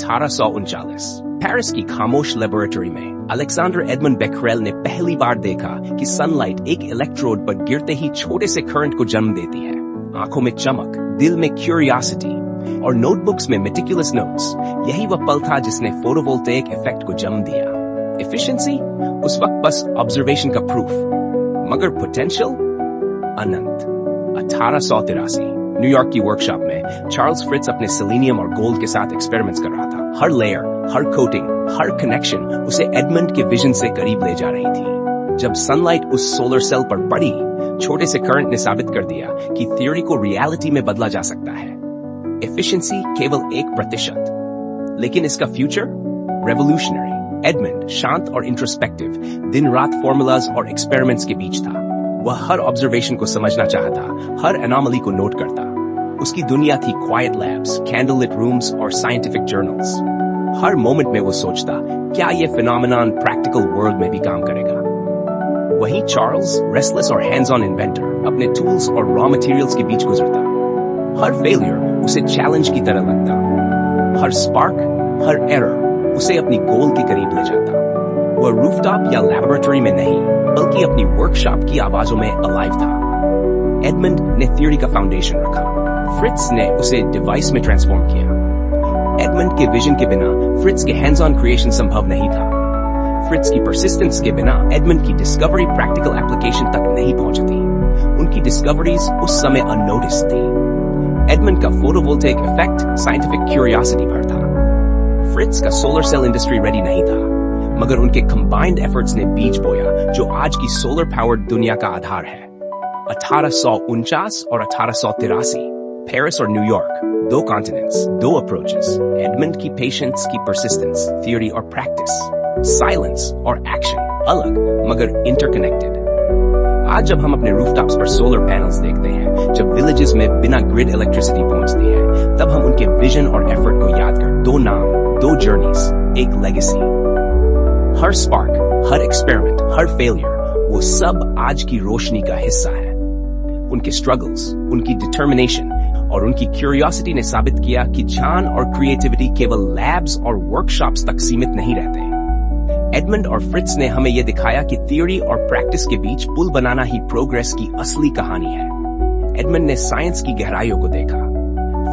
1839 Paris की खामोश laboratory में अलेक्जेंडर एडमंड बेक्रेल ने पहली बार देखा कि सनलाइट एक इलेक्ट्रोड पर गिरते ही छोटे से करंट को जन्म देती है। आंखों में चमक, दिल में क्यूरियोसिटी और नोटबुक्स में मेटिकुलस नोट्स। यही वह पल था जिसने फोटोवोल्टेइक इफेक्ट को जन्म दिया। एफिशिएंसी उस वक्त बस ऑब्जर्वेशन का प्रूफ, मगर पोटेंशियल अनंत। 1883 न्यूयॉर्क की वर्कशॉप में चार्ल्स फ्रिट्ज अपने सेलेनियम और गोल्ड के साथ एक्सपेरिमेंट्स कर रहा था। हर लेयर, हर कोटिंग, हर कनेक्शन उसे एडमंड के विजन से करीब ले जा रही थी। जब सनलाइट उस सोलर सेल पर पड़ी, छोटे से करंट ने साबित कर दिया कि थ्योरी को रियलिटी में बदला जा सकता है। एफिशिएंसी केवल 1%, लेकिन इसका फ्यूचर रेवोल्यूशनरी। एडमंड शांत और इंट्रोस्पेक्टिव, दिन रात फॉर्मूलाज और एक्सपेरिमेंट्स के बीच था। वह हर ऑब्जर्वेशन को समझना चाहता, हर एनोमली को नोट करता। उसकी दुनिया थी quiet labs, candle lit rooms और साइंटिफिक जर्नल्स। हर मोमेंट में वो सोचता, क्या ये फिनोमेनन प्रैक्टिकल वर्ल्ड में भी काम करेगा? वहीं चार्ल्स, रेस्टलेस और हैंड्स ऑन इन्वेंटर, अपने टूल्स और रॉ मटेरियल्स के बीच गुजरता। हर फेलियर उसे चैलेंज की तरह लगता। हर स्पार्क, हर एरर उसे अपनी गोल के करीब ले जाता। वह रूफटॉप या लैबोरेटरी में नहीं, बल्कि अपनी वर्कशॉप की आवाजों में अलाइव था। एडमंड ने थ्योरी का फाउंडेशन रखा, फ्रिट्ज ने उसे डिवाइस में ट्रांसफॉर्म किया। एडमंड के विजन के बिना फ्रिट्ज के हैंड्स ऑन क्रिएशन संभव नहीं था। फ्रिट्ज की परसिस्टेंस के बिना एडमंड की डिस्कवरी प्रैक्टिकल एप्लीकेशन तक नहीं पहुंचती। उनकी डिस्कवरीज उस समय अननोटिस्ड थी। एडमंड का फोटोवोल्टेइक इफेक्ट साइंटिफिक क्यूरियोसिटी पर था। फ्रिट्ज का सोलर सेल इंडस्ट्री रेडी नहीं था, मगर उनके कंबाइंड एफर्ट्स ने बीज बोया जो आज की सोलर पावर्ड दुनिया का आधार है। 1849 और 1883 पेरिस और न्यूयॉर्क, 2 कॉन्टिनेंट्स, 2 अप्रोचेस। एडमंड की पेशेंस की परसिस्टेंस, थ्योरी और प्रैक्टिस, साइलेंस और एक्शन, अलग मगर इंटरकनेक्टेड। आज जब हम अपने रूफटॉप्स पर सोलर पैनल्स देखते हैं, जब विलेजेस में बिना ग्रिड इलेक्ट्रिसिटी पहुंचती है, तब हम उनके विजन और एफर्ट को याद कर 2 नाम, 2 जर्नीज, एक लेगेसी। हर स्पार्क, हर एक्सपेरिमेंट, हर फेलियर, वो सब आज की रोशनी का हिस्सा है। उनके स्ट्रगल्स, उनकी डिटर्मिनेशन और उनकी क्यूरियोसिटी ने साबित किया कि ज्ञान और क्रिएटिविटी केवल लैब्स और वर्कशॉप्स तक सीमित नहीं रहते। एडमंड और फ्रिट्ज ने हमें यह दिखाया कि थ्योरी और प्रैक्टिस के बीच पुल बनाना ही प्रोग्रेस की असली कहानी है। एडमंड ने साइंस की गहराइयों को देखा,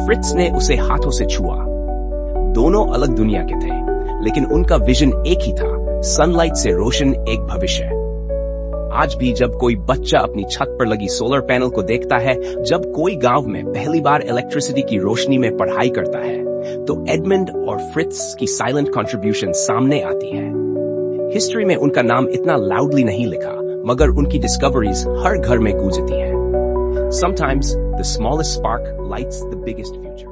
फ्रिट्ज ने उसे हाथों से छुआ। दोनों अलग दुनिया के थे, लेकिन उनका विजन एक ही था, सनलाइट से रोशन एक भविष्य। आज भी जब कोई बच्चा अपनी छत पर लगी सोलर पैनल को देखता है, जब कोई गांव में पहली बार इलेक्ट्रिसिटी की रोशनी में पढ़ाई करता है, तो एडमंड और फ्रिट्ज की साइलेंट कंट्रीब्यूशन सामने आती है। हिस्ट्री में उनका नाम इतना लाउडली नहीं लिखा, मगर उनकी डिस्कवरीज हर घर में गूंजती हैं। Sometimes the smallest spark lights the biggest future.